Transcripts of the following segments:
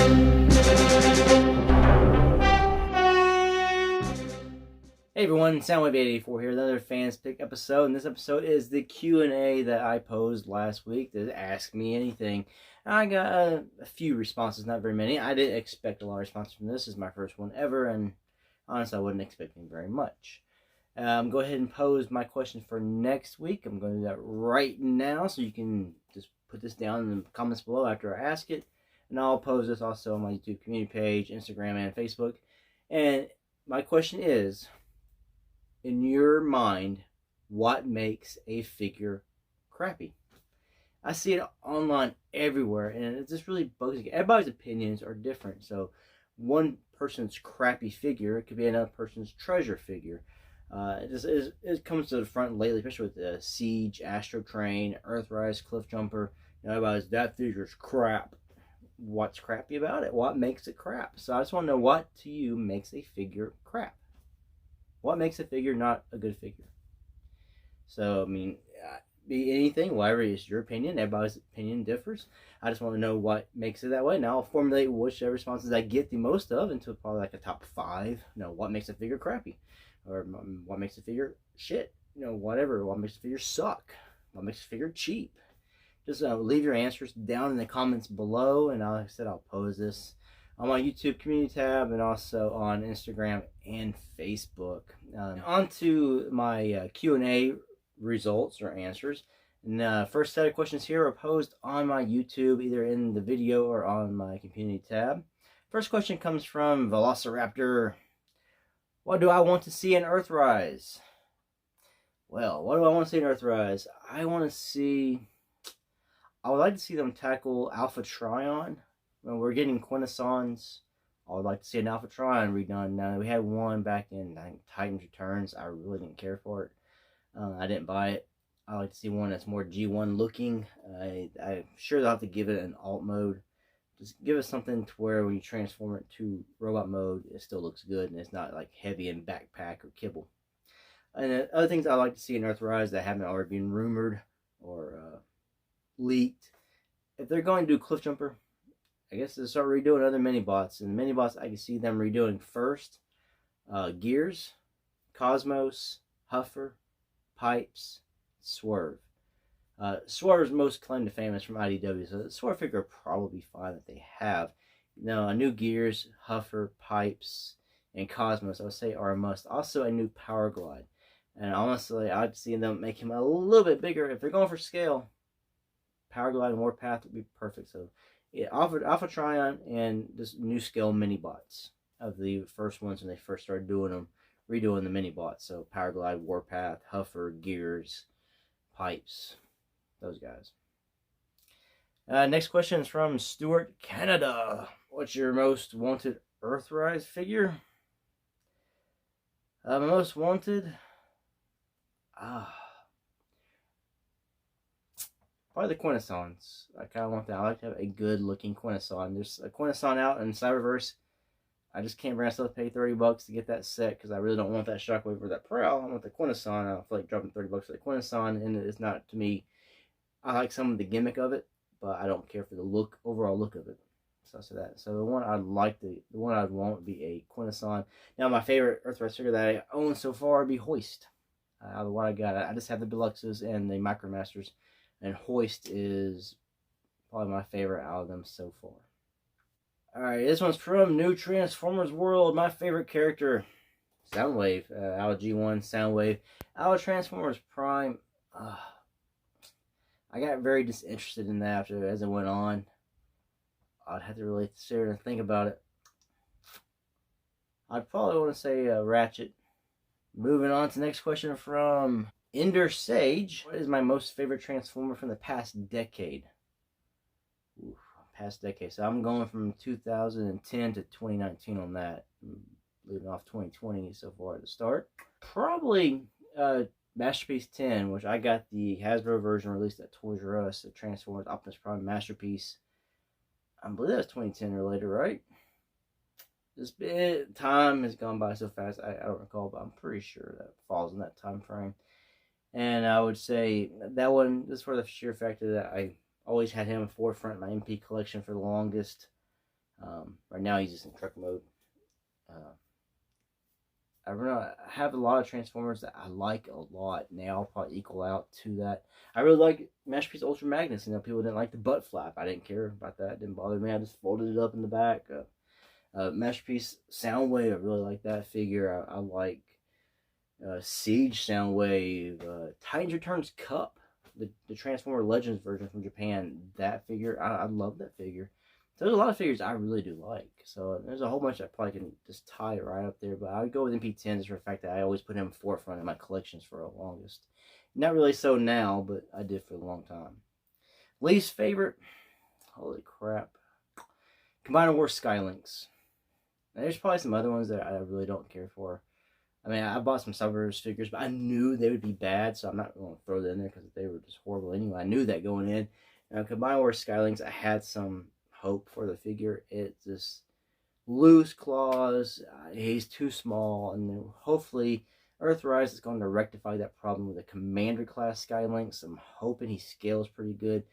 Hey everyone, Soundwave884 here, another Fans Pick episode, and this episode is the Q&A that I posed last week to Ask Me Anything. I got a few responses, not very many. I didn't expect a lot of responses from this. This is my first one ever, and honestly, I wasn't expecting very much. Go ahead and pose my question for next week. I'm going to do that right now, so you can just put this down in the comments below after I ask it. And I'll pose this also on my YouTube community page, Instagram, and Facebook. And my question is, in your mind, what makes a figure crappy? I see it online everywhere, and it just really bugs me. Everybody's opinions are different. So one person's crappy figure could be another person's treasure figure. It comes to the front lately, especially with the Siege, Astro Train, Earthrise, Cliff Jumper. Everybody's, that figure's crap. What's crappy about it? What makes it crap? So I just want to know, what to you makes a figure crap? What makes a figure not a good figure? So, I mean, be anything, whatever is your opinion. Everybody's opinion differs. I just want to know what makes it that way. Now I'll formulate whichever responses I get the most of into probably like a top 5. What makes a figure crappy? Or what makes a figure shit? Whatever. What makes a figure suck? What makes a figure cheap? Just leave your answers down in the comments below, and like I said, I'll pose this on my YouTube community tab and also on Instagram and Facebook. On to my Q&A results or answers. And the first set of questions here are posed on my YouTube, either in the video or on my community tab. First question comes from Velociraptor. What do I want to see in Earthrise? Well, what do I want to see in Earthrise? I would like to see them tackle Alpha Trion. When we're getting Quintessons, I would like to see an Alpha Trion redone. Now, we had one back in, I think, Titans Returns. I really didn't care for it. I didn't buy it. I like to see one that's more G1 looking. I'm sure they'll have to give it an alt mode. Just give us something to where when you transform it to robot mode, it still looks good and it's not like heavy in backpack or kibble. And other things I like to see in Earthrise that haven't already been rumored or leaked. If they're going to do Cliff Jumper, I guess they'll start redoing other mini-bots. And mini-bots, I can see them redoing first. Gears, Cosmos, Huffer, Pipes, Swerve. Swerve's most claim to fame is from IDW, so the Swerve figure will probably be fine that they have. A new Gears, Huffer, Pipes, and Cosmos, I would say, are a must. Also, a new Power Glide. And honestly, I'd see them make him a little bit bigger. If they're going for scale, Power Glide and Warpath would be perfect. So, yeah, Alpha Trion and just new scale mini bots of the first ones when they first started redoing the mini bots. So Power Glide, Warpath, Huffer, Gears, Pipes, those guys. Next question is from Stuart Canada. What's your most wanted Earthrise figure? My most wanted, probably the Quintessons. I kind of want that. I like to have a good looking Quintesson. There's a Quintesson out in Cyberverse. I just can't bring myself to pay $30 to get that set because I really don't want that Shockwave or that Prowl. I want the Quintesson. I feel like dropping $30 for the Quintesson, and it's not, to me, I like some of the gimmick of it, but I don't care for the overall look of it. So that. So the one I'd like the one I'd want would be a Quintesson. Now my favorite Earthrise figure that I own so far would be Hoist. Out of what I got, I just have the Deluxes and the Micromasters, and Hoist is probably my favorite out of them so far. Alright, this one's from New Transformers World. My favorite character, Soundwave, out of G1, Soundwave. Out of Transformers Prime, I got very disinterested in that as it went on. I'd have to really sit here and think about it. I'd probably want to say Ratchet. Moving on to the next question from Ender Sage. What is my most favorite Transformer from the past decade? Oof, past decade. So I'm going from 2010 to 2019 on that. Leaving off 2020 so far at the start. Probably Masterpiece 10, which I got the Hasbro version released at Toys R Us. The Transformers Optimus Prime Masterpiece. I believe that was 2010 or later, right? Time has gone by so fast, I don't recall, but I'm pretty sure that falls in that time frame. And I would say that one, just for the sheer fact that I always had him forefront in my MP collection for the longest. Right now he's just in truck mode. I have a lot of Transformers that I like a lot, and they all probably equal out to that. I really like Masterpiece Ultra Magnus. You know, people didn't like the butt flap. I didn't care about that. It didn't bother me. I just folded it up in the back. Masterpiece Soundwave, I really like that figure. I like Siege Soundwave. Titans Returns Cup, the Transformer Legends version from Japan. That figure, I love that figure. So there's a lot of figures I really do like. So there's a whole bunch I probably can just tie right up there. But I would go with MP10 just for the fact that I always put him forefront in my collections for the longest. Not really so now, but I did for a long time. Least favorite, holy crap, Combiner Wars Skylinks. Now, there's probably some other ones that I really don't care for. I mean, I bought some Subverse figures, but I knew they would be bad, so I'm not going to throw them in there because they were just horrible anyway. I knew that going in. Now, Combiner Wars Skylinks, I had some hope for the figure. It's just loose claws. He's too small, and hopefully Earthrise is going to rectify that problem with the Commander class Skylinks. I'm hoping he scales pretty good,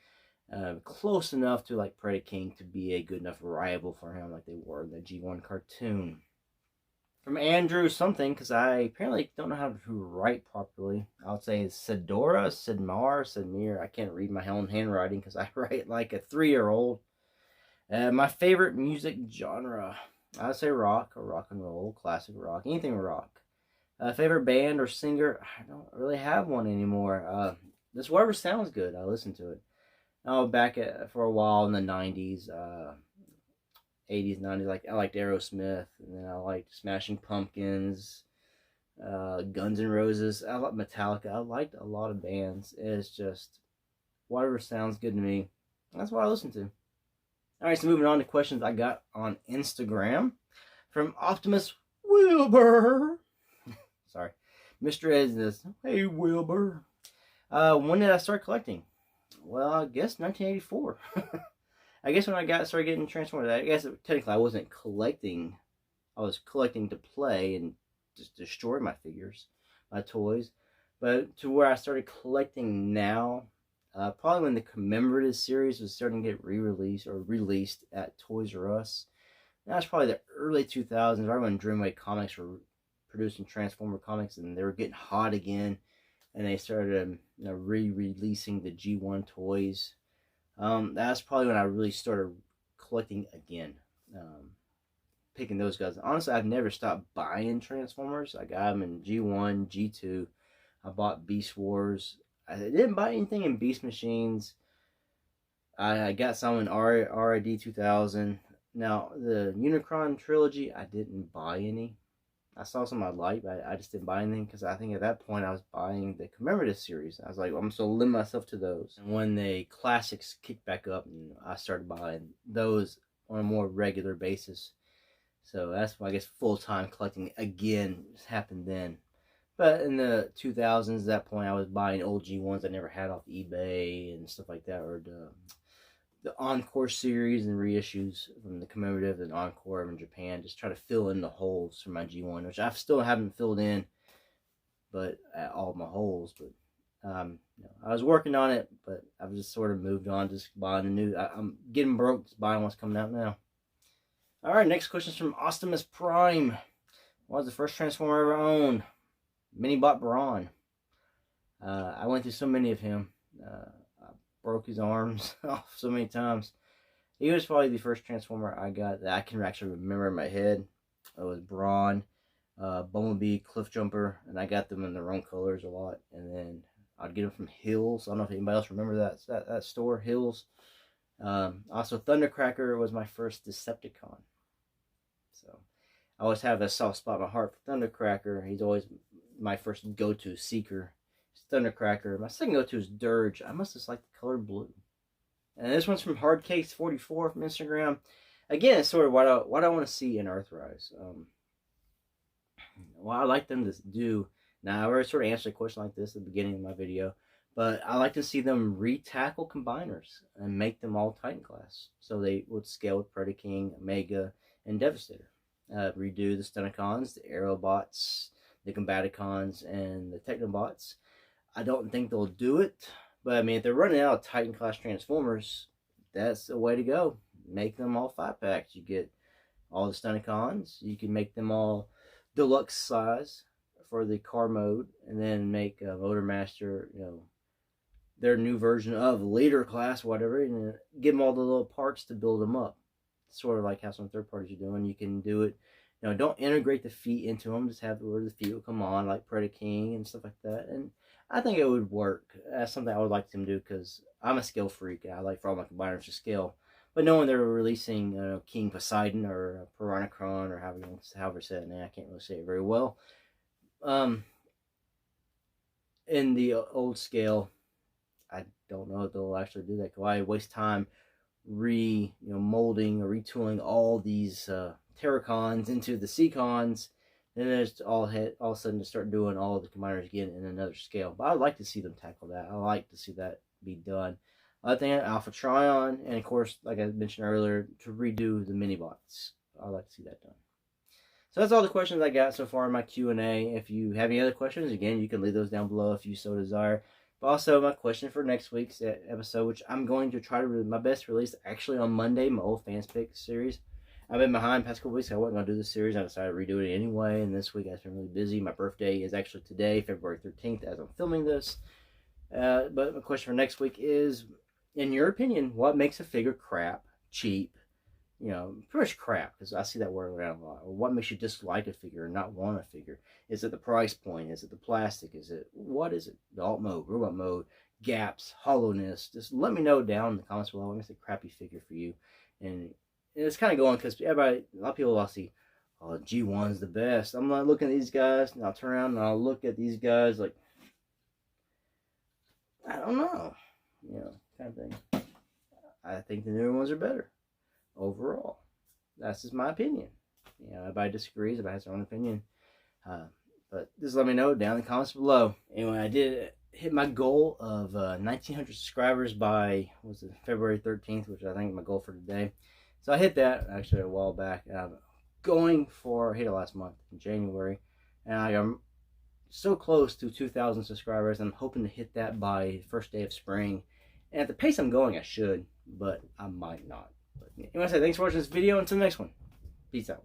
close enough to like Predaking to be a good enough rival for him, like they were in the G1 cartoon. From Andrew something, because I apparently don't know how to write properly. I would say Sedora, Sedmar, Sedmir. I can't read my own handwriting because I write like a 3-year-old. My favorite music genre, I would say rock or rock and roll, classic rock, anything rock. Favorite band or singer, I don't really have one anymore. Just whatever sounds good, I listen to it. For a while in the 90s, 80s, 90s, I liked Aerosmith, and then I liked Smashing Pumpkins, Guns N' Roses. I like Metallica. I liked a lot of bands. It's just whatever sounds good to me. That's what I listen to. Alright, so moving on to questions I got on Instagram. From Optimus Wilbur. Sorry. Mr. Ed says, hey Wilbur. When did I start collecting? Well, I guess 1984. I guess when I started getting Transformers, I guess technically I wasn't collecting. I was collecting to play and just destroy my figures, my toys. But to where I started collecting now, probably when the commemorative series was starting to get re-released or released at Toys R Us. That's probably the early 2000s, right when Dreamway Comics were producing Transformer comics, and they were getting hot again, and they started re-releasing the G1 toys. That's probably when I really started collecting again, picking those guys. Honestly, I've never stopped buying Transformers. I got them in G1, G2. I bought Beast Wars. I didn't buy anything in Beast Machines. I got some in RID 2000. Now, the Unicron trilogy, I didn't buy any. I saw some I liked, but I just didn't buy anything because I think at that point I was buying the commemorative series. I was like, I'm still limit myself to those. And when the classics kicked back up, I started buying those on a more regular basis. So that's why I guess full-time collecting again happened then. But in the 2000s, at that point, I was buying old G1s I never had off eBay and stuff like that, or the Encore series and reissues from the commemorative and Encore in Japan. Just try to fill in the holes for my G1, which I still haven't filled in, but all my holes. But I was working on it, but I've just sort of moved on, just buying the new. I'm getting broke, just buying what's coming out now. All right, next question is from Optimus Prime. What was the first Transformer I ever owned? Minibot Brawn. I went through so many of him. I broke his arms off so many times. He was probably the first Transformer I got that I can actually remember in my head. It was Brawn, Bumblebee, Cliffjumper, and I got them in their own colors a lot. And then I'd get them from Hills. I don't know if anybody else remember that store, Hills. Also, Thundercracker was my first Decepticon. So I always have a soft spot in my heart for Thundercracker. He's always my first go-to seeker. It's Thundercracker. My second go-to is Dirge. I must just like the color blue. And this one's from Hardcase44 from Instagram. Again, it's sort of what I want to see in Earthrise. What I like them to do. Now, I already sort of answered a question like this at the beginning of my video. But I like to see them re-tackle combiners and make them all Titan class. So they would scale with Predaking, Omega, and Devastator. Redo the Stunticons, the Aerobots, the Combaticons, and the Technobots. I don't think they'll do it, but I mean, if they're running out of Titan class Transformers, that's the way to go. make them all 5-packs. You get all the Stunticons. You can make them all deluxe size for the car mode, and then make Motormaster, their new version of leader class, whatever, and give them all the little parts to build them up. Sort of like how some third parties are doing. You can do it. Don't integrate the feet into them. Just have where the feet will come on, like Predaking and stuff like that. And I think it would work. That's something I would like them to do, because I'm a scale freak. I like for all my combiners to scale. But knowing they're releasing King Poseidon or Piranacron, or however say it now, I can't really say it very well. In the old scale, I don't know if they'll actually do that. Why waste time molding or retooling all these Terracons into the Seacons, then there's all of a sudden to start doing all of the combiners again in another scale. But I'd like to see them tackle that. I like to see that be done. Other thing, Alpha Trion, and of course, like I mentioned earlier, to redo the mini bots. I'd like to see that done. So that's all the questions I got so far in my Q&A. If you have any other questions, again, you can leave those down below if you so desire. But also, my question for next week's episode, which I'm going to try to my best to release actually on Monday, my old Fans Pick series. I've been behind past couple weeks. I wasn't going to do this series. I decided to redo it anyway. And this week I've been really busy. My birthday is actually today, February 13th, as I'm filming this. But my question for next week is, in your opinion, what makes a figure crap, cheap, pretty much crap, because I see that word around a lot. Or what makes you dislike a figure and not want a figure? Is it the price point? Is it the plastic? What is it? The alt mode, robot mode, gaps, hollowness? Just let me know down in the comments below what makes a crappy figure for you. And it's kind of going, because a lot of people I'll see, oh, G1's the best. I'm not looking at these guys, and I'll turn around and I'll look at these guys like, I don't know, kind of thing. I think the newer ones are better overall. That's just my opinion. Everybody disagrees, everybody has their own opinion. But just let me know down in the comments below. Anyway, I did hit my goal of 1,900 subscribers by, February 13th, which I think is my goal for today. So I hit that actually a while back. I hit it last month in January, and I am so close to 2,000 subscribers. I'm hoping to hit that by the first day of spring. And at the pace I'm going, I should, but I might not. But anyway, thanks for watching this video. Until the next one, peace out.